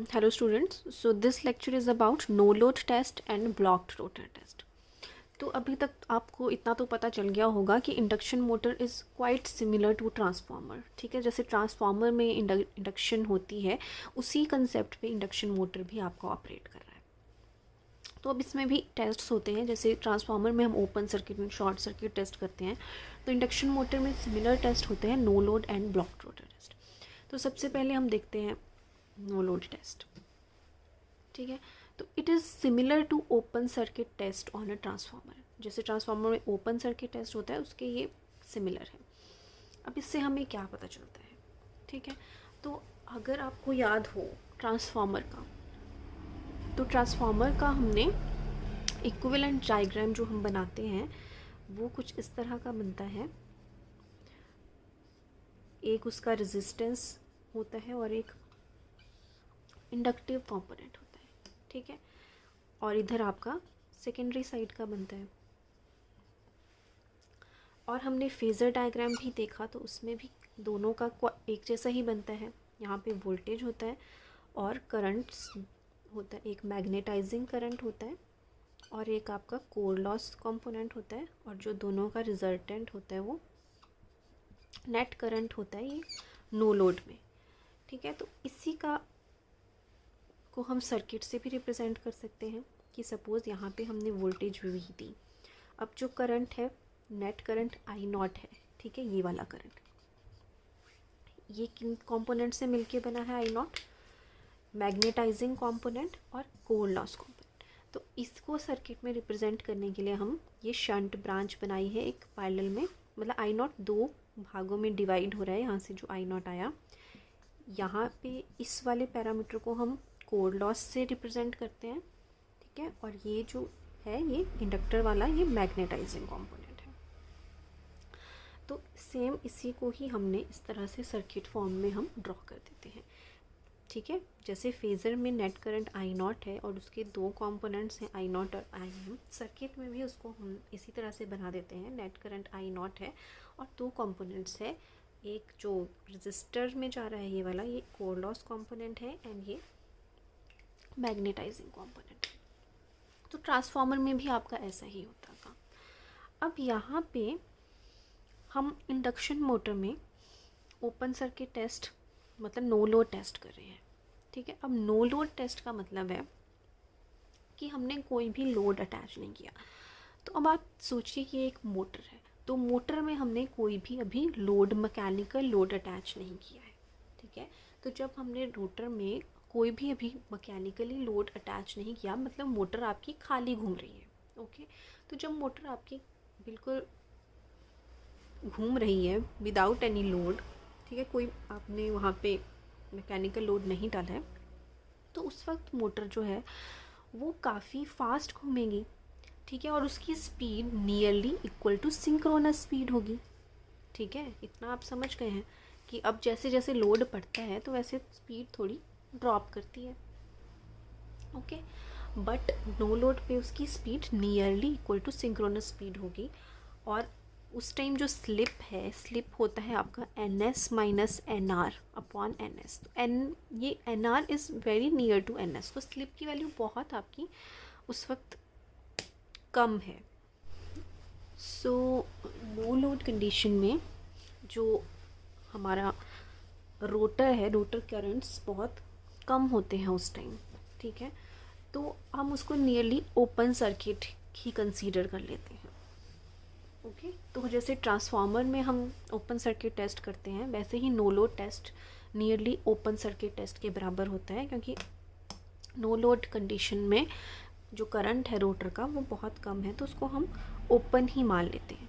Hello students, so this lecture is about no load test and blocked rotor test. तो अभी तक आपको इतना तो पता चल गया होगा कि induction motor is quite similar to transformer. ठीक है, जैसे ट्रांसफार्मर में इंडक्शन होती है उसी कंसेप्ट पे इंडक्शन मोटर भी आपका ऑपरेट कर रहा है. तो अब इसमें भी टेस्ट्स होते हैं. जैसे ट्रांसफार्मर में हम ओपन सर्किट में शॉर्ट सर्किट टेस्ट करते हैं, तो इंडक्शन मोटर में सिमिलर टेस्ट होते हैं no load and blocked rotor test. तो सबसे पहले हम देखते हैं नो लोड टेस्ट. ठीक है, तो it is similar to open circuit test on a transformer. जैसे ट्रांसफार्मर में ओपन सर्किट टेस्ट होता है उसके ये सिमिलर है. अब इससे हमें क्या पता चलता है? ठीक है, तो अगर आपको याद हो ट्रांसफार्मर का, तो ट्रांसफार्मर का हमने इक्विवेलेंट डायग्राम जो हम बनाते हैं वो कुछ इस तरह का बनता है. एक उसका रेजिस्टेंस होता है और एक इंडक्टिव कंपोनेंट होता है. ठीक है, और इधर आपका सेकेंडरी साइड का बनता है. और हमने फेज़र डायग्राम भी देखा तो उसमें भी दोनों का एक जैसा ही बनता है. यहाँ पे वोल्टेज होता है और करंट्स होता है. एक मैग्नेटाइजिंग करंट होता है और एक आपका कोर लॉस कंपोनेंट होता है, और जो दोनों का रिजल्टेंट होता है वो नेट करंट होता है ये नो लोड में. ठीक है, तो इसी का को हम सर्किट से भी रिप्रेजेंट कर सकते हैं कि सपोज़ यहाँ पे हमने वोल्टेज वी दी. अब जो करंट है नेट करंट आई नॉट है. ठीक है, ये वाला करंट ये किन कंपोनेंट से मिलके बना है? आई नॉट, मैग्नेटाइजिंग कंपोनेंट और कोर लॉस कंपोनेंट. तो इसको सर्किट में रिप्रेजेंट करने के लिए हम ये शंट ब्रांच बनाई है एक पैरेलल में. मतलब आई नॉट दो भागों में डिवाइड हो रहा है. यहाँ से जो आई नॉट आया, यहाँ पे इस वाले पैरामीटर को हम कोर लॉस से रिप्रेजेंट करते हैं. ठीक है, और ये जो है ये इंडक्टर वाला ये मैग्नेटाइजिंग कंपोनेंट है. तो सेम इसी को ही हमने इस तरह से सर्किट फॉर्म में हम ड्रॉ कर देते हैं. ठीक है, जैसे फेज़र में नेट करंट आई नॉट है और उसके दो कंपोनेंट्स हैं आई नॉट और आई एम. सर्किट में भी उसको हम इसी तरह से बना देते हैं. नेट करंट आई नॉट है और दो कंपोनेंट्स है. एक जो रजिस्टर में जा रहा है ये वाला, ये कोर लॉस कंपोनेंट है, एंड ये मैग्नेटाइजिंग कंपोनेंट. तो ट्रांसफार्मर में भी आपका ऐसा ही होता था. अब यहाँ पे हम इंडक्शन मोटर में ओपन सर्किट टेस्ट मतलब नो लोड टेस्ट कर रहे हैं. ठीक है, अब नो लोड टेस्ट का मतलब है कि हमने कोई भी लोड अटैच नहीं किया. तो अब आप सोचिए कि एक मोटर है, तो मोटर में हमने कोई भी अभी लोड मैकेनिकल लोड अटैच नहीं किया है. ठीक है, तो जब हमने रोटर में कोई भी अभी मैकेनिकली लोड अटैच नहीं किया, मतलब मोटर आपकी खाली घूम रही है. ओके, तो जब मोटर आपकी बिल्कुल घूम रही है विदाउट एनी लोड, ठीक है, कोई आपने वहाँ पे मैकेनिकल लोड नहीं डाला है, तो उस वक्त मोटर जो है वो काफ़ी फास्ट घूमेगी. ठीक है, और उसकी speed nearly equal to synchronous speed होगी. ठीक है, इतना आप समझ गए हैं कि अब जैसे जैसे लोड पड़ता है तो वैसे स्पीड थोड़ी ड्रॉप करती है. ओके, बट नो लोड पे उसकी speed nearly equal to synchronous speed होगी. और उस टाइम जो स्लिप है, स्लिप होता है आपका N S minus N R upon N S. तो एन ये N R is very near to N S. तो स्लिप की वैल्यू बहुत आपकी उस वक्त कम है. सो नो लोड कंडीशन में जो हमारा रोटर है, रोटर करंट्स बहुत कम होते हैं उस टाइम. ठीक है, तो हम उसको नियरली ओपन सर्किट ही कंसीडर कर लेते हैं. ओके, तो जैसे ट्रांसफार्मर में हम ओपन सर्किट टेस्ट करते हैं, वैसे ही no load test nearly open circuit test के बराबर होता है, क्योंकि नो लोड कंडीशन में जो करंट है रोटर का वो बहुत कम है, तो उसको हम ओपन ही मान लेते हैं.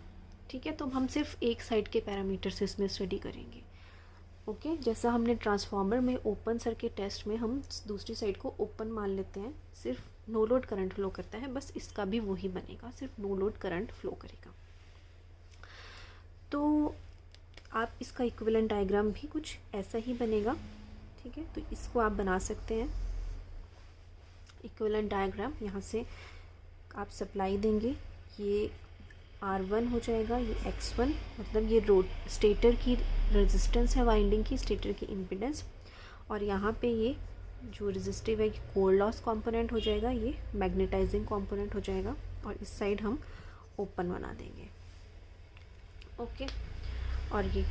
ठीक है, तो हम सिर्फ एक साइड के पैरामीटर से इसमें स्टडी करेंगे. ओके, जैसा हमने ट्रांसफार्मर में ओपन सर्किट टेस्ट में हम दूसरी साइड को ओपन मान लेते हैं, सिर्फ नो लोड करंट फ्लो करता है, बस इसका भी वही बनेगा, सिर्फ नो लोड करंट फ्लो करेगा. तो आप इसका इक्विवेलेंट डायग्राम भी कुछ ऐसा ही बनेगा. ठीक है, तो इसको आप बना सकते हैं इक्विवेलेंट डायग्राम. यहाँ से आप सप्लाई देंगे, ये R1 हो जाएगा, ये X1 मतलब ये स्टेटर की रेजिस्टेंस है वाइंडिंग की, स्टेटर की इम्पीडेंस, और यहाँ पे ये जो रेजिस्टिव है ये कोर लॉस कंपोनेंट हो जाएगा, ये मैग्नेटाइजिंग कंपोनेंट हो जाएगा, और इस साइड हम ओपन बना देंगे। ओके, और ये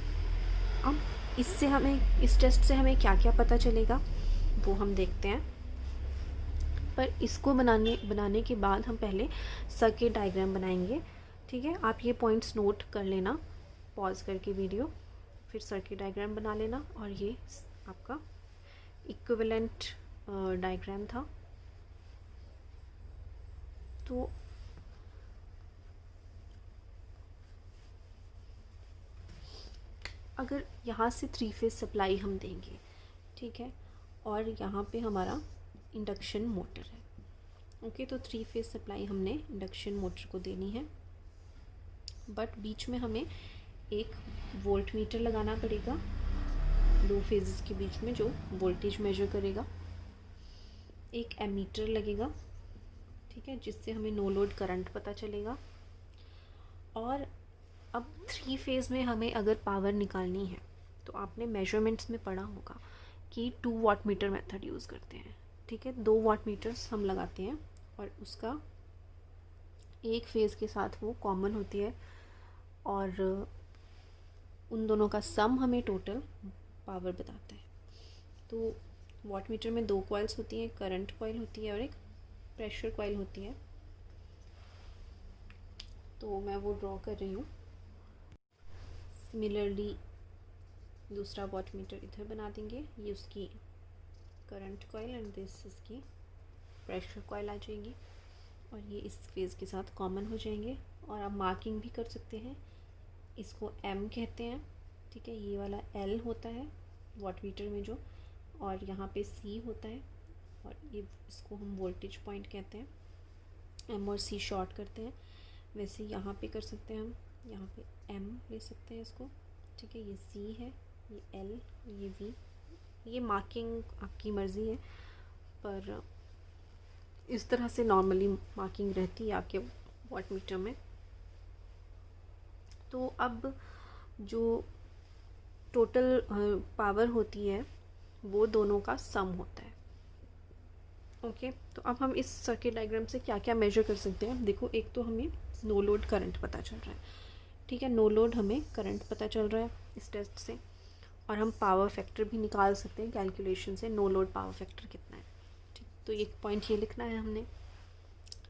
अब इससे हमें, इस टेस्ट से हमें क्या क्या पता चलेगा वो हम देखते हैं। पर इसको बनाने के बाद हम पहले सर्किट डायग्राम बनाएंगे। ठीक है, आप ये पॉइंट्स नोट कर लेना, पॉज करके वीडियो, फिर सर्किट डायग्राम बना लेना। और ये आपका इक्विवेलेंट डायग्राम था। तो अगर यहाँ से 3 फेज सप्लाई हम देंगे, ठीक है, और यहाँ पे हमारा इंडक्शन मोटर है। ओके, तो 3 फेज सप्लाई हमने इंडक्शन मोटर को देनी है, बट बीच में हमें एक वोल्ट मीटर लगाना पड़ेगा 2 फेजेस के बीच में, जो वोल्टेज मेजर करेगा। एक एमीटर लगेगा, ठीक है, जिससे हमें नो लोड करंट पता चलेगा। और अब 3 फेज़ में हमें अगर पावर निकालनी है तो आपने मेजरमेंट्स में पढ़ा होगा कि 2 वाट मीटर मेथड यूज़ करते हैं। ठीक है, 2 वाट मीटर्स हम लगाते हैं और उसका एक फेज़ के साथ वो कॉमन होती है, और उन दोनों का सम हमें टोटल पावर बताता है। तो वाट मीटर में 2 कॉइल्स होती हैं, करंट कॉइल होती है और एक प्रेशर कॉइल होती है। तो मैं वो ड्रॉ कर रही हूँ। सिमिलरली दूसरा वाट मीटर इधर बना देंगे, ये उसकी करंट कॉइल एंड दिस इसकी प्रेशर कॉइल आ जाएगी, और ये इस फेज़ के साथ कॉमन हो जाएंगे। और आप मार्किंग भी कर सकते हैं, इसको M कहते हैं। ठीक है, ये वाला L होता है वाट मीटर में जो, और यहाँ पे C होता है, और ये इसको हम वोल्टेज पॉइंट कहते हैं। M और C शॉर्ट करते हैं, वैसे यहाँ पे कर सकते हैं हम, यहाँ पे M ले सकते हैं इसको। ठीक है, ये C है, ये L, ये V। ये मार्किंग आपकी मर्ज़ी है, पर इस तरह से नॉर्मली मार्किंग रहती है आपके वाट मीटर में। तो अब जो टोटल पावर होती है वो दोनों का सम होता है। ओके, तो अब हम इस सर्किट डायग्राम से क्या क्या मेजर कर सकते हैं। देखो, एक तो हमें नो लोड करंट पता चल रहा है। ठीक है, नो लोड हमें करंट पता चल रहा है इस टेस्ट से, और हम पावर फैक्टर भी निकाल सकते हैं कैलकुलेशन से, नो लोड पावर फैक्टर कितना है। ठीक, तो एक पॉइंट ये लिखना है हमने।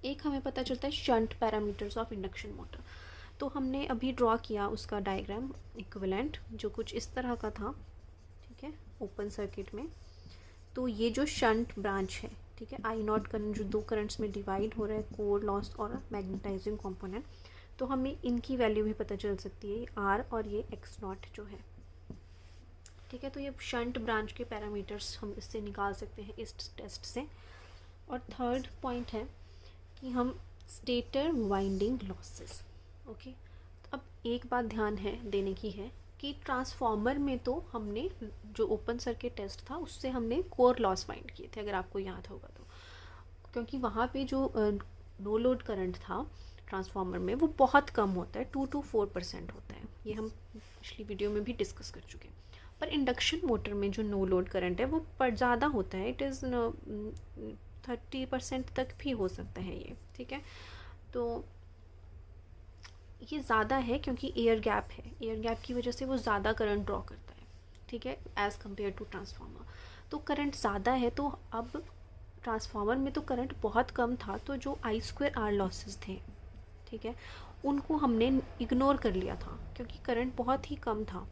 एक हमें पता चलता है shunt parameters of induction motor. तो हमने अभी ड्रॉ किया उसका डायग्राम इक्विवेलेंट, जो कुछ इस तरह का था। ठीक है, ओपन सर्किट में। तो ये जो शंट ब्रांच है, ठीक है, आई नॉट करंट जो 2 करंट्स में डिवाइड हो रहा है, कोर लॉस और मैग्नेटाइजिंग कंपोनेंट, तो हमें इनकी वैल्यू भी पता चल सकती है, आर और ये एक्स नॉट जो है। ठीक है, तो ये शंट ब्रांच के पैरामीटर्स हम इससे निकाल सकते हैं इस टेस्ट से। और थर्ड पॉइंट है कि हम स्टेटर वाइंडिंग लॉसेस। ओके, तो अब एक बात ध्यान है देने की है कि ट्रांसफॉर्मर में तो हमने जो ओपन सर्किट टेस्ट था उससे हमने कोर लॉस फाइंड किए थे, अगर आपको याद होगा तो, क्योंकि वहाँ पे जो नो लोड करंट था ट्रांसफॉर्मर में वो बहुत कम होता है, 2 to 4% होता है। ये हम पिछली वीडियो में भी डिस्कस कर चुके हैं। पर इंडक्शन मोटर में जो नो लोड करंट है वो पर ज़्यादा होता है, इट इज़ 30% तक भी हो सकता है ये। ठीक है, तो ये ज़्यादा है क्योंकि एयर गैप है, एयर गैप की वजह से वो ज़्यादा करंट ड्रॉ करता है। ठीक है, एज़ कम्पेयर टू ट्रांसफार्मर। तो करंट ज़्यादा है, तो अब ट्रांसफार्मर में तो करंट बहुत कम था, तो जो I2R लॉसेस थे, ठीक है, उनको हमने इग्नोर कर लिया था क्योंकि करंट बहुत ही कम था।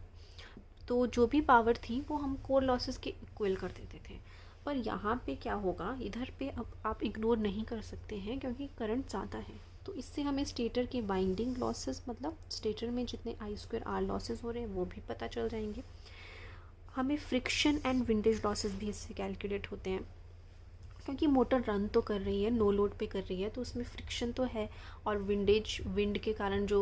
तो जो भी पावर थी वो हम कोर लॉसेस के इक्वल कर देते थे। पर यहाँ पे क्या होगा, इधर पे अब आप इग्नोर नहीं कर सकते हैं क्योंकि करंट ज़्यादा है। तो इससे हमें स्टेटर के वाइंडिंग लॉसेस, मतलब स्टेटर में जितने I2R लॉसेस हो रहे हैं वो भी पता चल जाएंगे। हमें फ्रिक्शन एंड विंडेज लॉसेस भी इससे कैलकुलेट होते हैं, क्योंकि मोटर रन तो कर रही है, नो लोड पे कर रही है, तो उसमें फ्रिक्शन तो है, और विंडेज, विंड के कारण जो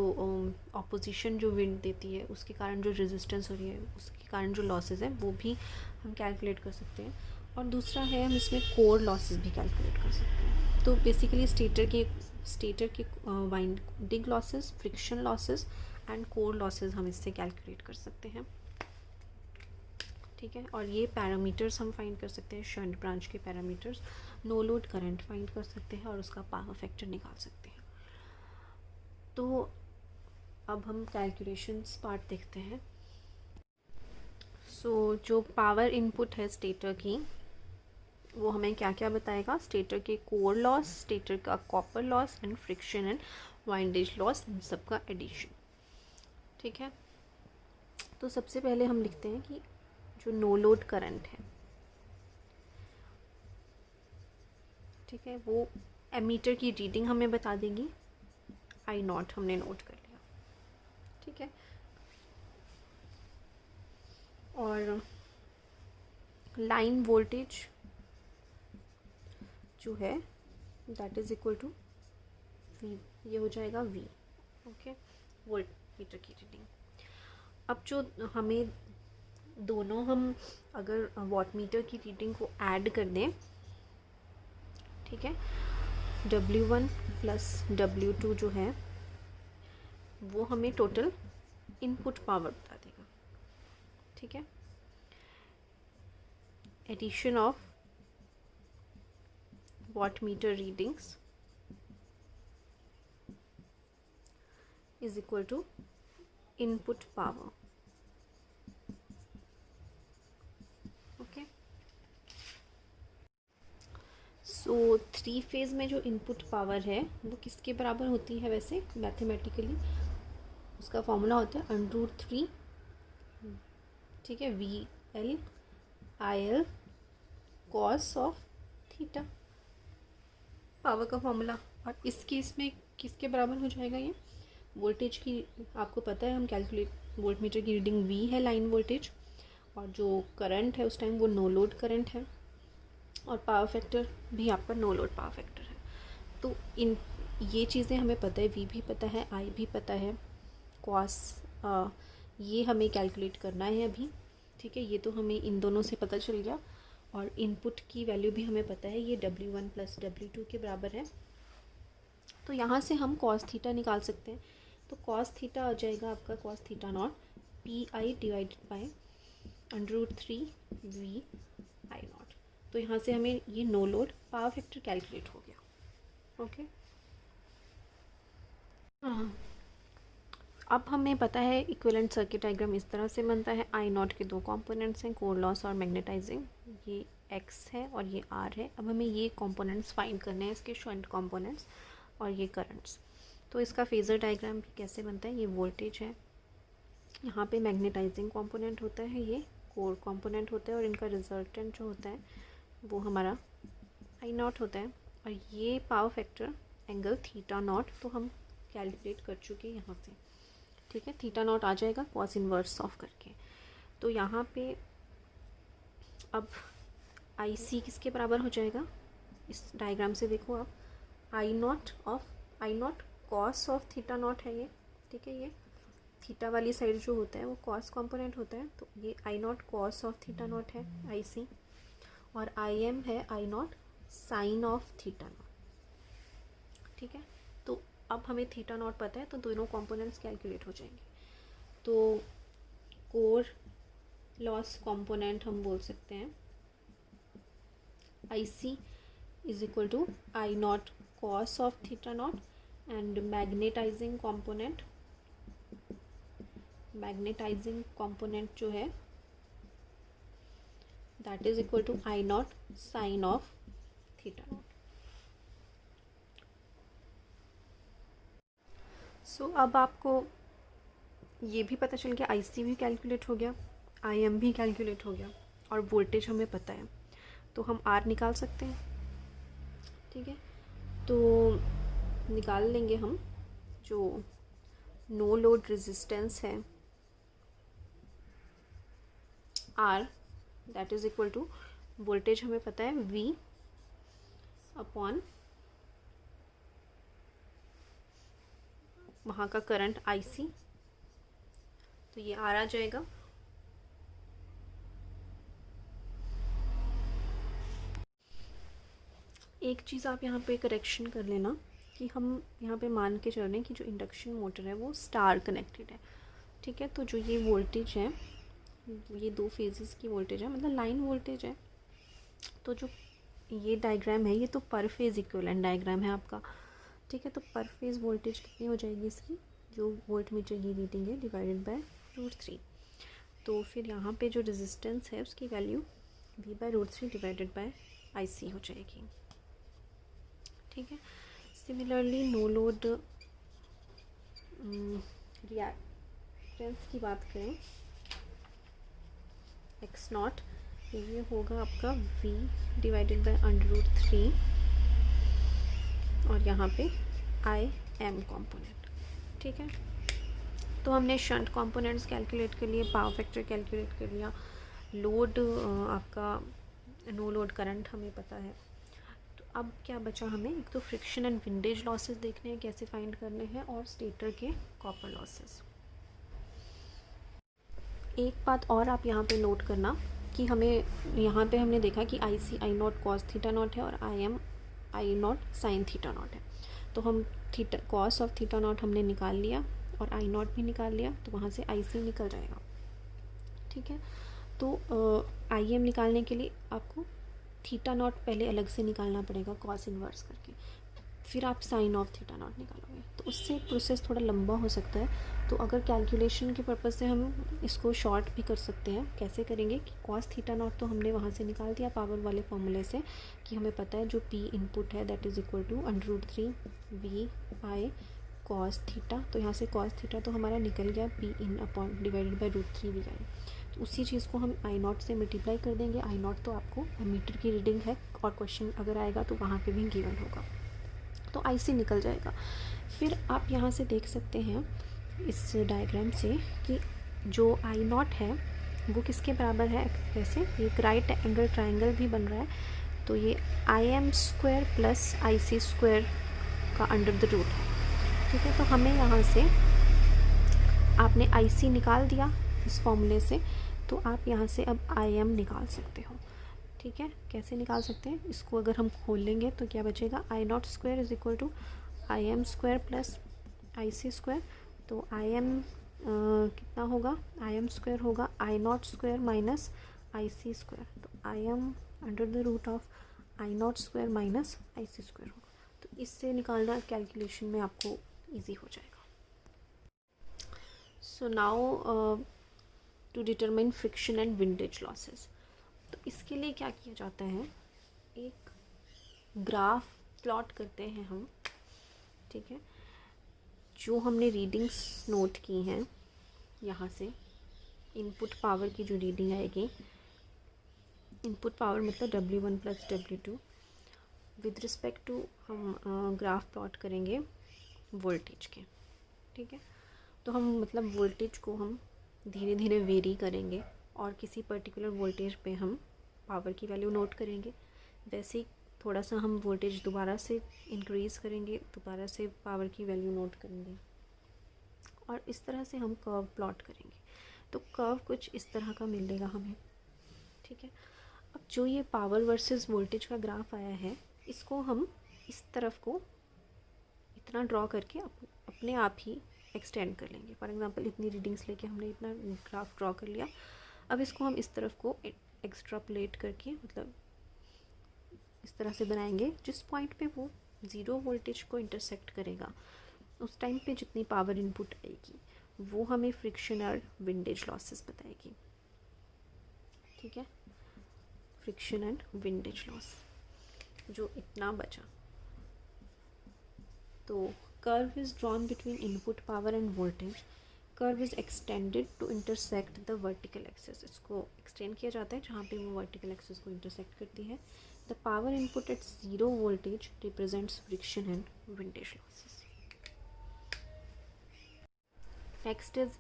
ऑपोजिशन जो विंड देती है उसके कारण जो रेजिस्टेंस हो रही है उसके कारण जो लॉसेस हैं वो भी हम कैलकुलेट कर सकते हैं। और दूसरा है, हम इसमें कोर लॉसेस भी कैलकुलेट कर सकते हैं। तो बेसिकली स्टेटर के winding losses, friction losses and core losses हम इससे कैलकुलेट कर सकते हैं। ठीक है। और ये पैरामीटर्स हम फाइंड कर सकते हैं, शंट ब्रांच के parameters, no load current find कर सकते हैं और उसका पावर फैक्टर निकाल सकते हैं। तो अब हम कैलकुलेशंस पार्ट देखते हैं। जो पावर इनपुट है स्टेटर की, वो हमें क्या क्या बताएगा, स्टेटर के कोर लॉस, स्टेटर का copper loss and friction and windage loss, इन सब का एडिशन। ठीक है। तो सबसे पहले हम लिखते हैं कि जो नो लोड करंट है, ठीक है, वो एमीटर की रीडिंग हमें बता देगी। आई नॉट हमने नोट कर लिया। ठीक है। और लाइन वोल्टेज जो है that is equal to V, ये हो जाएगा वी। ओके, वोल्ट मीटर की रीडिंग। अब जो हमें दोनों, हम अगर वॉट मीटर की रीडिंग को ऐड कर दें, ठीक है, W1 प्लस W2 जो है वो हमें टोटल इनपुट पावर बता देगा। ठीक है। Addition of watt meter readings is equal to input power. Okay. So 3 phase में जो इनपुट पावर है वो किसके बराबर होती है, वैसे मैथमेटिकली उसका फॉर्मूला होता है √3, ठीक है, VL/IL cos of theta, power का फॉर्मूला। और इस केस में किसके बराबर हो जाएगा, ये वोल्टेज की, आपको पता है हम कैलकुलेट, वोल्ट मीटर की रीडिंग V है, लाइन वोल्टेज, और जो करंट है उस टाइम वो नो लोड करंट है, और पावर फैक्टर भी आपका नो लोड पावर फैक्टर है। तो इन ये चीज़ें हमें पता है, V भी पता है, I भी पता है, कॉस ये हमें कैलकुलेट करना है अभी। ठीक है, ये तो हमें इन दोनों से पता चल गया। और इनपुट की वैल्यू भी हमें पता है, ये W1 प्लस W2 के बराबर है। तो यहाँ से हम कॉस थीटा निकाल सकते हैं। तो कॉस थीटा आ जाएगा आपका cos theta not PI divided by √3 VI not. तो यहाँ से हमें ये no load power factor calculate हो गया। ओके। हाँ, अब हमें पता है इक्विवेलेंट सर्किट डायग्राम इस तरह से बनता है। आई नॉट के 2 कंपोनेंट्स हैं, कोर लॉस और मैग्नेटाइजिंग, ये X है और ये R है। अब हमें ये कंपोनेंट्स फाइंड करने हैं, इसके शंट कंपोनेंट्स और ये करंट्स। तो इसका फेजर डायग्राम कैसे बनता है, ये वोल्टेज है, यहाँ पे मैग्नेटाइजिंग कंपोनेंट होता है, ये कोर कंपोनेंट होता है, और इनका रिजल्टेंट जो होता है वो हमारा आई नॉट होता है। और ये power factor angle theta naught तो हम कैलकुलेट कर चुके यहाँ से। ठीक है, थीटा नॉट आ जाएगा कॉस इनवर्स ऑफ करके। तो यहाँ पे अब IC किसके बराबर हो जाएगा, इस डायग्राम से देखो आप, I nought cos of theta nought है ये। ठीक है, ये थीटा वाली साइड जो होता है वो कॉस कंपोनेंट होता है, तो ये I nought cos of theta nought है IC, और IM है I nought sine of theta nought. ठीक है, तो अब हमें थीटा नॉट पता है, तो दोनों कंपोनेंट्स कैलकुलेट हो जाएंगे। तो कोर लॉस कंपोनेंट हम बोल सकते हैं IC is equal to I nought cos of theta nought, and magnetizing component जो है that is equal to I nought sine of theta nought. So अब आपको ये भी पता चल गया, IC भी कैलकुलेट हो गया, IM भी कैलकुलेट हो गया, और वोल्टेज हमें पता है, तो हम R निकाल सकते हैं। ठीक है, तो निकाल लेंगे हम जो नो लोड रेजिस्टेंस है R, that is equal to voltage हमें पता है V अपॉन वहाँ का करंट IC, तो ये R आ जाएगा। एक चीज़ आप यहाँ पे करेक्शन कर लेना कि हम यहाँ पे मान के चल रहे हैं कि जो इंडक्शन मोटर है वो स्टार कनेक्टेड है। ठीक है, तो जो ये वोल्टेज है ये 2 फेजेस की वोल्टेज है, मतलब लाइन वोल्टेज है। तो जो ये डायग्राम है ये तो पर फेज़ इक्विवेलेंट डायग्राम है आपका, ठीक है। तो पर फेज़ वोल्टेज कितनी हो जाएगी इसकी, जो वोल्ट मीटर की रीडिंग है डिवाइडेड बाय √3। तो फिर यहाँ पे जो रेजिस्टेंस है उसकी value V/√3 divided by IC हो जाएगी, ठीक है। सिमिलरली नो लोड रिएक्टेंस की बात करें, X0 ये होगा आपका V डिवाइडेड बाय √3 और यहाँ पे IM कंपोनेंट, ठीक है। तो हमने शंट कंपोनेंट्स कैलकुलेट कर लिए, पावर फैक्टर कैलकुलेट कर लिया, लोड आपका नो लोड करंट हमें पता है। तो अब क्या बचा हमें, एक तो फ्रिक्शन एंड विंडेज लॉसेस देखने हैं कैसे फाइंड करने हैं, और स्टेटर के कॉपर लॉसेस। एक बात और आप यहाँ पे नोट करना कि हमें यहाँ पे हमने देखा कि IC I0 cos θ0 है और IM I0 sin θ0 है। तो हम cos ऑफ θ0 हमने निकाल लिया और I0 भी निकाल लिया, तो वहाँ से IC निकल जाएगा, ठीक है। तो IM निकालने के लिए आपको θ0 पहले अलग से निकालना पड़ेगा cos इन्वर्स करके, फिर आप साइन ऑफ θ0 निकालोगे, तो उससे प्रोसेस थोड़ा लंबा हो सकता है। तो अगर कैलकुलेशन के पर्पज़ से हम इसको शॉर्ट भी कर सकते हैं, कैसे करेंगे कि cos θ0 तो हमने वहाँ से निकाल दिया पावर वाले फॉर्मूले से, कि हमें पता है जो P इनपुट है that is equal to √3 V cos θ। तो यहाँ से cos θ तो हमारा निकल गया P in upon divided by √3 VI। तो उसी चीज़ को हम I0 से मल्टीप्लाई कर देंगे। I0 तो आपको मीटर की रीडिंग है और क्वेश्चन अगर आएगा तो वहाँ पे भी गिवन होगा, तो IC निकल जाएगा। फिर आप यहाँ से देख सकते हैं इस डायग्राम से कि जो I0 है वो किसके बराबर है, वैसे एक राइट एंगल ट्रायंगल भी बन रहा है, तो ये IM² प्लस IC² का अंडर द रूट है, ठीक है। तो हमें यहाँ से आपने IC निकाल दिया इस फॉर्मूले से, तो आप यहाँ से अब IM निकाल सकते हो, ठीक है। कैसे निकाल सकते हैं, इसको अगर हम खोल लेंगे तो क्या बचेगा, I0² is equal to IM² plus IC²। तो IM कितना होगा, IM² होगा I0² माइनस IC²। तो IM under the root of I0² minus IC² होगा। तो इससे निकालना कैलकुलेशन में आपको इजी हो जाएगा। So now to determine friction and windage losses, तो इसके लिए क्या किया जाता है, एक ग्राफ प्लॉट करते हैं हम, ठीक है। जो हमने रीडिंग्स नोट की हैं, यहाँ से इनपुट पावर की जो रीडिंग आएगी, इनपुट पावर मतलब W1 plus W2, with respect to हम ग्राफ प्लॉट करेंगे वोल्टेज के, ठीक है। तो हम मतलब वोल्टेज को हम धीरे धीरे वेरी करेंगे और किसी पर्टिकुलर वोल्टेज पे हम पावर की वैल्यू नोट करेंगे। वैसे ही थोड़ा सा हम वोल्टेज दोबारा से इंक्रीज़ करेंगे, दोबारा से पावर की वैल्यू नोट करेंगे, और इस तरह से हम कर्व प्लॉट करेंगे। तो कर्व कुछ इस तरह का मिलेगा हमें, ठीक है। अब जो ये पावर वर्सेस वोल्टेज का ग्राफ आया है, इसको हम इस तरफ को इतना ड्रॉ करके अपने आप ही एक्सटेंड कर लेंगे। फॉर एग्जांपल इतनी रीडिंग्स लेके हमने इतना ग्राफ ड्रॉ कर लिया, अब इसको हम इस तरफ को एक्स्ट्रापोलेट करके मतलब इस तरह से बनाएंगे, जिस पॉइंट पे वो 0 वोल्टेज को इंटरसेक्ट करेगा उस टाइम पे जितनी पावर इनपुट आएगी वो हमें फ्रिक्शन और विंडेज लॉसेस बताएगी, ठीक है। फ्रिक्शन एंड विंडेज लॉस जो इतना बचा, तो curve is drawn between input power and voltage, curve is extended to intersect the vertical axis. इसको एक्सटेंड किया जाता है जहाँ पे वो वर्टिकल एक्सिस को इंटरसेक्ट करती है। The power input at 0 voltage represents friction and windage losses. Next is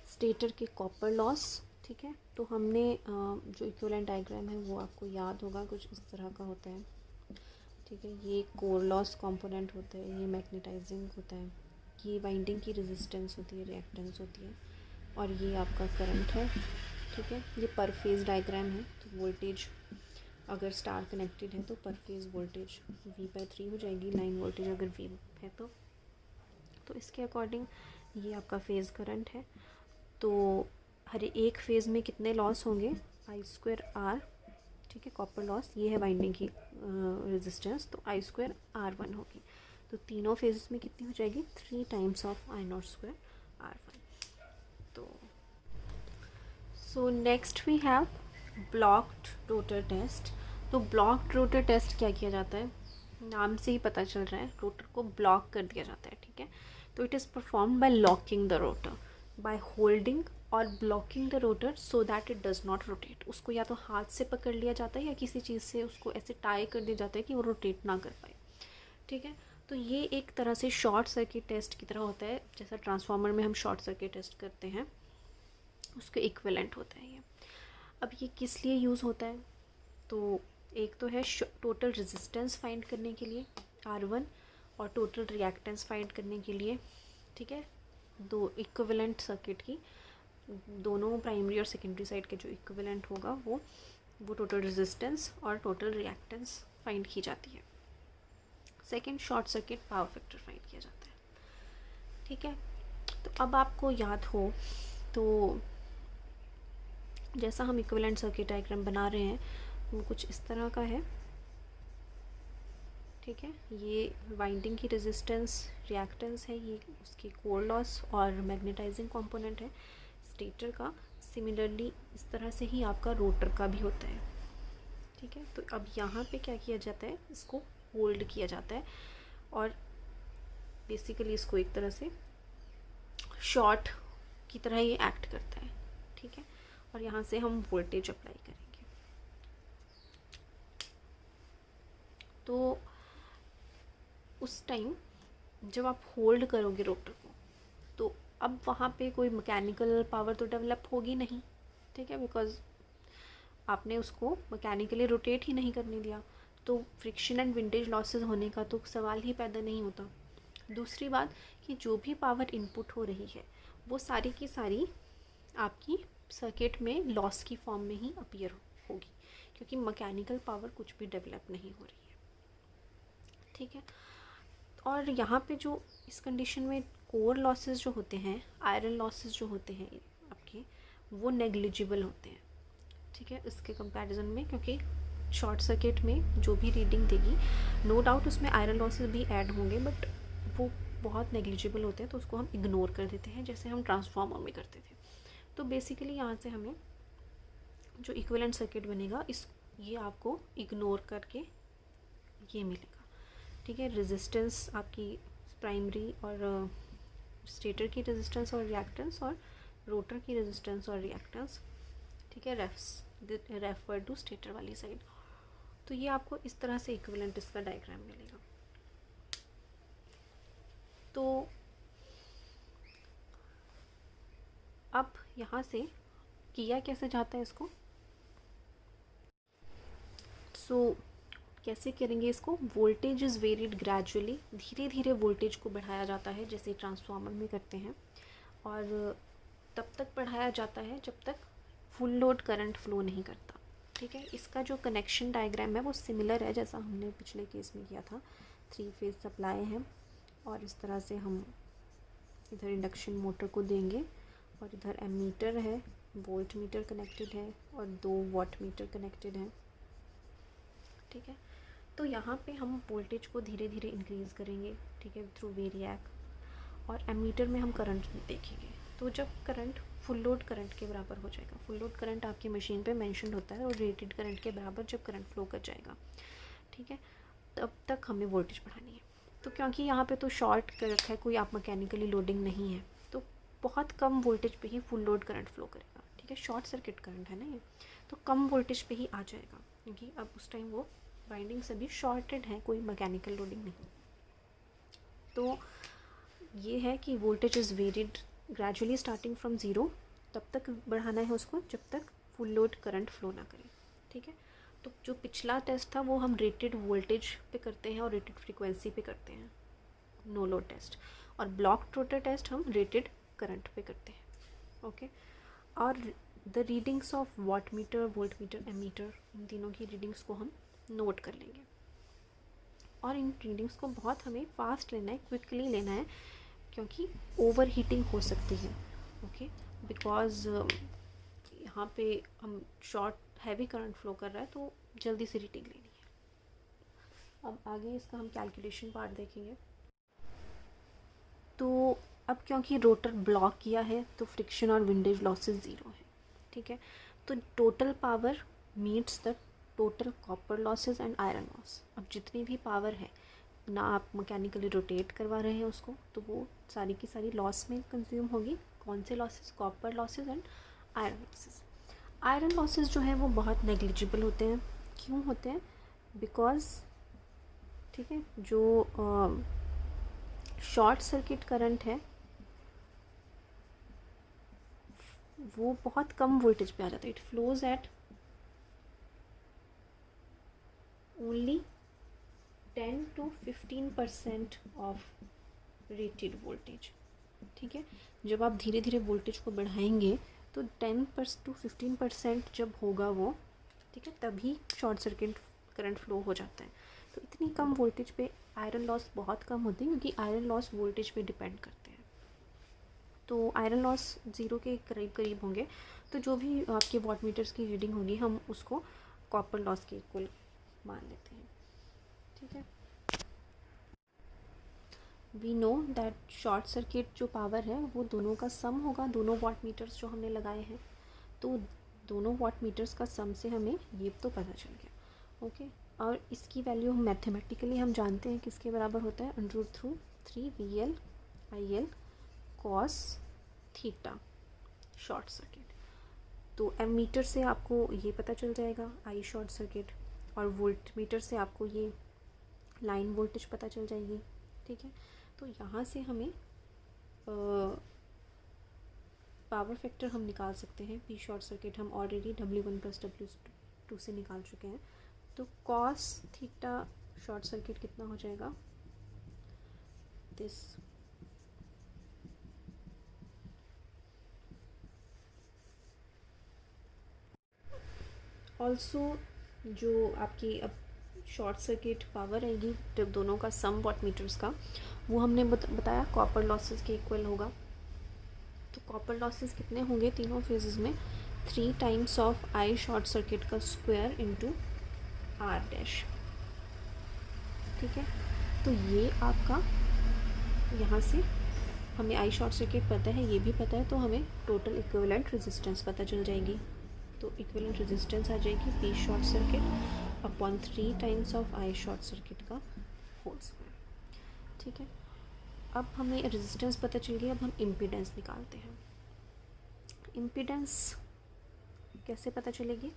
stator के कॉपर लॉस, ठीक है। तो हमने जो इक्विवेलेंट डायग्राम है वो आपको याद होगा, कुछ इस तरह का होता है, ठीक है। ये कोर लॉस कंपोनेंट होता है, ये मैग्नेटाइजिंग होता है, ये वाइंडिंग की रेजिस्टेंस होती है, रिएक्टेंस होती है, और ये आपका करंट है, ठीक है। ये पर फेज़ डायग्राम है, तो वोल्टेज अगर स्टार कनेक्टेड है तो पर फेज़ वोल्टेज V/3 हो जाएगी, लाइन वोल्टेज अगर V है तो इसके अकॉर्डिंग ये आपका फेज़ करंट है। तो हर एक फेज़ में कितने लॉस होंगे, I²R, ठीक है, कॉपर लॉस, ये है वाइंडिंग की रेजिस्टेंस, तो I²R1 होगी। तो तीनों फेजेस में कितनी हो जाएगी, 3 टाइम्स ऑफ I02R1। तो so next we have blocked rotor test. तो ब्लॉक्ड रोटर टेस्ट क्या किया जाता है, नाम से ही पता चल रहा है, रोटर को ब्लॉक कर दिया जाता है, ठीक है। तो it is perform by locking the rotor, by holding और blocking the rotor so that it does not rotate. उसको या तो हाथ से पकड़ लिया जाता है या किसी चीज़ से उसको ऐसे टाई कर दिया जाता है कि वो रोटेट ना कर पाए, ठीक है। तो ये एक तरह से शॉर्ट सर्किट टेस्ट की तरह होता है, जैसा ट्रांसफार्मर में हम शॉर्ट सर्किट टेस्ट करते हैं, उसके इक्विवेलेंट होता है ये। अब ये किस लिए यूज़ होता है, तो एक तो है टोटल रेजिस्टेंस फाइंड करने के लिए R1 और टोटल रिएक्टेंस फाइंड करने के लिए, ठीक है। दो इक्विवेलेंट सर्किट की दोनों प्राइमरी और सेकेंडरी साइड के जो इक्विवेलेंट होगा वो टोटल रेजिस्टेंस और टोटल रिएक्टेंस फाइंड की जाती है। Second, short circuit power factor find किया जाता है, ठीक है। तो अब आपको याद हो तो जैसा हम इक्विवेलेंट सर्किट डायग्राम बना रहे हैं वो कुछ इस तरह का है, ठीक है। ये वाइंडिंग की रेजिस्टेंस, रिएक्टेंस है, ये उसकी कोर लॉस और मैग्नेटाइजिंग कंपोनेंट है स्टेटर का। सिमिलरली इस तरह से ही आपका रोटर का भी होता है, ठीक है। तो अब यहाँ पे क्या किया जाता है, इसको होल्ड किया जाता है और बेसिकली इसको एक तरह से शॉर्ट की तरह ये एक्ट करता है, ठीक है। और यहाँ से हम वोल्टेज अप्लाई करेंगे। तो उस टाइम जब आप होल्ड करोगे रोटर को, तो अब वहाँ पे कोई मैकेनिकल पावर तो डेवलप होगी नहीं, ठीक है, बिकॉज आपने उसको मैकेनिकली रोटेट ही नहीं करने दिया, तो फ्रिक्शन एंड विंडेज लॉसेस होने का तो सवाल ही पैदा नहीं होता। दूसरी बात कि जो भी पावर इनपुट हो रही है वो सारी की सारी आपकी सर्किट में लॉस की फॉर्म में ही अपीयर होगी, क्योंकि मैकेनिकल पावर कुछ भी डेवलप नहीं हो रही है, ठीक है। और यहाँ पे जो इस कंडीशन में कोर लॉसेस जो होते हैं, आयरन लॉसेस जो होते हैं आपके, वो नेग्लिजिबल होते हैं, ठीक है, इसके कंपैरिजन में, क्योंकि शॉर्ट सर्किट में जो भी रीडिंग देगी, नो डाउट उसमें आयरन लॉसेस भी ऐड होंगे, बट वो बहुत नेग्लिजिबल होते हैं, तो उसको हम इग्नोर कर देते हैं जैसे हम ट्रांसफार्मर में करते थे। तो बेसिकली यहाँ से हमें जो इक्विवेलेंट सर्किट बनेगा ये आपको इग्नोर करके ये मिलेगा, ठीक है। रेजिस्टेंस आपकी प्राइमरी और स्टेटर की रेजिस्टेंस और रिएक्टेंस और रोटर की रेजिस्टेंस और रिएक्टेंस, ठीक है, रेफर टू स्टेटर वाली साइड। तो ये आपको इस तरह से इक्विवेलेंट इसका डायग्राम मिलेगा। तो अब यहाँ से किया कैसे जाता है इसको, सो कैसे करेंगे इसको, वोल्टेज इज़ वेरीड ग्रेजुअली, धीरे धीरे वोल्टेज को बढ़ाया जाता है जैसे ट्रांसफार्मर में करते हैं, और तब तक बढ़ाया जाता है जब तक फुल लोड करंट फ्लो नहीं करता, ठीक है। इसका जो कनेक्शन डायग्राम है वो सिमिलर है जैसा हमने पिछले केस में किया था। 3 फेज सप्लाई है और इस तरह से हम इधर इंडक्शन मोटर को देंगे और इधर एमीटर है, वोल्ट मीटर कनेक्टेड है और 2 वाट मीटर कनेक्टेड है, ठीक है। तो यहाँ पे हम वोल्टेज को धीरे धीरे इंक्रीज़ करेंगे, ठीक है, थ्रू वेरिएक, और एमीटर में हम करंट देखेंगे। तो जब करंट फुल लोड करंट के बराबर हो जाएगा, फुल लोड करंट आपकी मशीन पे मेंशन होता है और रेटेड करंट के बराबर जब करंट फ्लो कर जाएगा, ठीक है, तब तक हमें वोल्टेज बढ़ानी है। तो क्योंकि यहाँ पे तो शॉर्ट कर रखा है, कोई आप मैकेनिकली लोडिंग नहीं है, तो बहुत कम वोल्टेज पे ही फुल लोड करंट फ्लो करेगा, ठीक है। शॉर्ट सर्किट करंट है ना ये, तो कम वोल्टेज पे ही आ जाएगा, क्योंकि अब उस टाइम वो वाइंडिंग सभी शॉर्टेड है, कोई मैकेनिकल लोडिंग नहीं। तो ये है कि voltage is varied gradually starting from zero, तब तक बढ़ाना है उसको जब तक फुल लोड करंट फ्लो ना करे, ठीक है। तो जो पिछला टेस्ट था वो हम रेटेड वोल्टेज पे करते हैं और रेटेड फ्रीक्वेंसी पे करते हैं, नो लोड टेस्ट, और ब्लॉक रोटर टेस्ट हम रेटेड करंट पे करते हैं, ओके। और the readings of watt meter, volt meter, ammeter, इन तीनों की रीडिंग्स को हम नोट कर लेंगे, और इन रीडिंग्स को बहुत हमें फास्ट लेना है, क्विकली लेना है, क्योंकि ओवर हीटिंग हो सकती है, ओके, बिकॉज यहाँ पे हम शॉर्ट हैवी करंट फ्लो कर रहा है तो जल्दी से रीडिंग लेनी है। अब आगे इसका हम कैलकुलेशन पार्ट देखेंगे। तो अब क्योंकि रोटर ब्लॉक किया है तो फ्रिक्शन और विंडेज लॉसेस ज़ीरो है, ठीक है। तो total power meets the total copper losses and iron loss. अब जितनी भी पावर है ना आप मैकेनिकली रोटेट करवा रहे हैं उसको, तो वो सारी की सारी लॉस में कंज्यूम होगी। कौन से losses? Copper losses and iron losses. Iron losses जो है वो बहुत नेग्लिजिबल होते हैं। क्यों होते हैं? बिकॉज, ठीक है, जो शॉर्ट सर्किट करंट है वो बहुत कम वोल्टेज पे आ जाता है। It flows at only 10 to 15% of rated voltage, ठीक है। जब आप धीरे धीरे वोल्टेज को बढ़ाएंगे तो 10 to 15% जब होगा वो, ठीक है, तभी शॉर्ट सर्किट करंट फ्लो हो जाता है। तो इतनी कम वोल्टेज पे आयरन लॉस बहुत कम होती है, क्योंकि आयरन लॉस वोल्टेज पे डिपेंड करते हैं। तो आयरन लॉस ज़ीरो के करीब करीब होंगे। तो जो भी आपके वॉट मीटर्स की रीडिंग होगी हम उसको कॉपर लॉस के इक्वल मान लेते हैं, ठीक है। We know that short circuit जो पावर है वो दोनों का सम होगा, दोनों वॉट मीटर्स जो हमने लगाए हैं। तो दोनों वॉट मीटर्स का सम से हमें ये तो पता चल गया, ओके। और इसकी वैल्यू हम मैथमेटिकली हम जानते हैं किसके बराबर होता है, √3 VL IL cos theta short circuit. तो एमीटर से आपको ये पता चल जाएगा आई शॉर्ट सर्किट, और वोल्ट मीटर से आपको ये लाइन वोल्टेज पता चल जाएगी, ठीक है। तो यहाँ से हमें पावर फैक्टर हम निकाल सकते हैं। पी शॉर्ट सर्किट हम ऑलरेडी W1 + W2 से निकाल चुके हैं। तो कॉस थीटा शॉर्ट सर्किट कितना हो जाएगा, दिस ऑल्सो जो आपकी अब शॉर्ट सर्किट पावर आएगी जब दोनों का सम वॉट मीटर्स का, वो हमने बताया कॉपर लॉसेस के इक्वल होगा। तो कॉपर लॉसेस कितने होंगे तीनों फेजेस में, 3 times of I short circuit का स्क्वायर इंटू R डैश, ठीक है। तो ये आपका यहाँ से हमें आई शॉर्ट सर्किट पता है, ये भी पता है, तो हमें टोटल इक्विवेलेंट रेजिस्टेंस पता चल जाएगी। तो इक्विवेलेंट रेजिस्टेंस आ जाएगी P short circuit upon 3 times of I short circuit का होल स्क्वायर, ठीक है। अब हमें रेजिस्टेंस पता चल गई। अब हम इम्पीडेंस निकालते हैं। इम्पीडेंस कैसे पता चलेगी?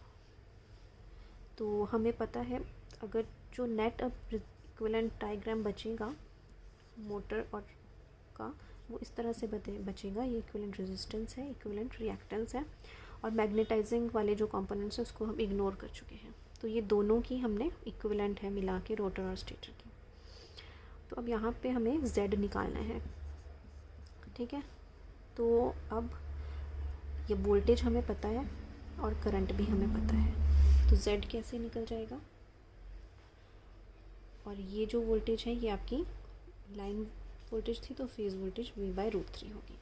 तो हमें पता है अगर जो नेट अब इक्विवेलेंट डायग्राम बचेगा मोटर और का, वो इस तरह से बचेगा। ये इक्विवेलेंट रेजिस्टेंस है, इक्विवेलेंट रिएक्टेंस है, और मैग्नेटाइजिंग वाले जो कंपोनेंट्स हैं उसको हम इग्नोर कर चुके हैं। तो ये दोनों की हमने इक्विवेलेंट है मिला के रोटर और स्टेटर की। तो अब यहाँ पे हमें Z निकालना है, ठीक है। तो अब ये वोल्टेज हमें पता है और करंट भी हमें पता है, तो Z कैसे निकल जाएगा। और ये जो वोल्टेज है ये आपकी लाइन वोल्टेज थी, तो फेज़ वोल्टेज V/√3 होगी।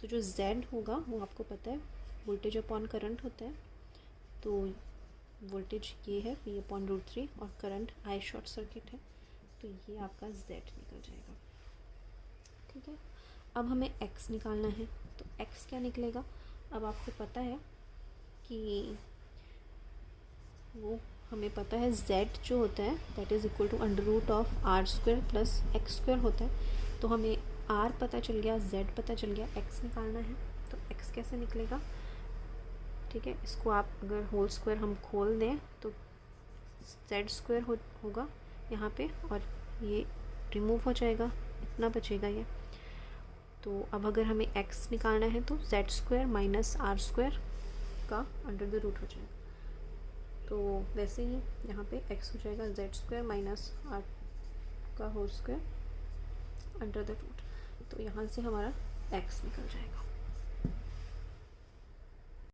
तो जो Z होगा वो आपको पता है वोल्टेज अपॉन करंट होता है। तो वोल्टेज ये है V/√3 और करंट आई शॉर्ट सर्किट है, तो ये आपका Z निकल जाएगा, ठीक है। अब हमें X निकालना है। तो X क्या निकलेगा? अब आपको पता है कि वो हमें पता है Z जो होता है that is equal to √R² + X² होता है। तो हमें R पता चल गया, Z पता चल गया, X निकालना है। तो X कैसे निकलेगा, ठीक है। इसको आप अगर होल स्क्वायर हम खोल दें तो Z² होगा यहाँ पे, और ये रिमूव हो जाएगा, इतना बचेगा ये। तो अब अगर हमें X निकालना है तो Z² - R² का √√ हो जाएगा। तो वैसे ही यहाँ पे X हो जाएगा Z² - R का होल स्क्वायर √√ तो यहाँ से हमारा X निकल जाएगा।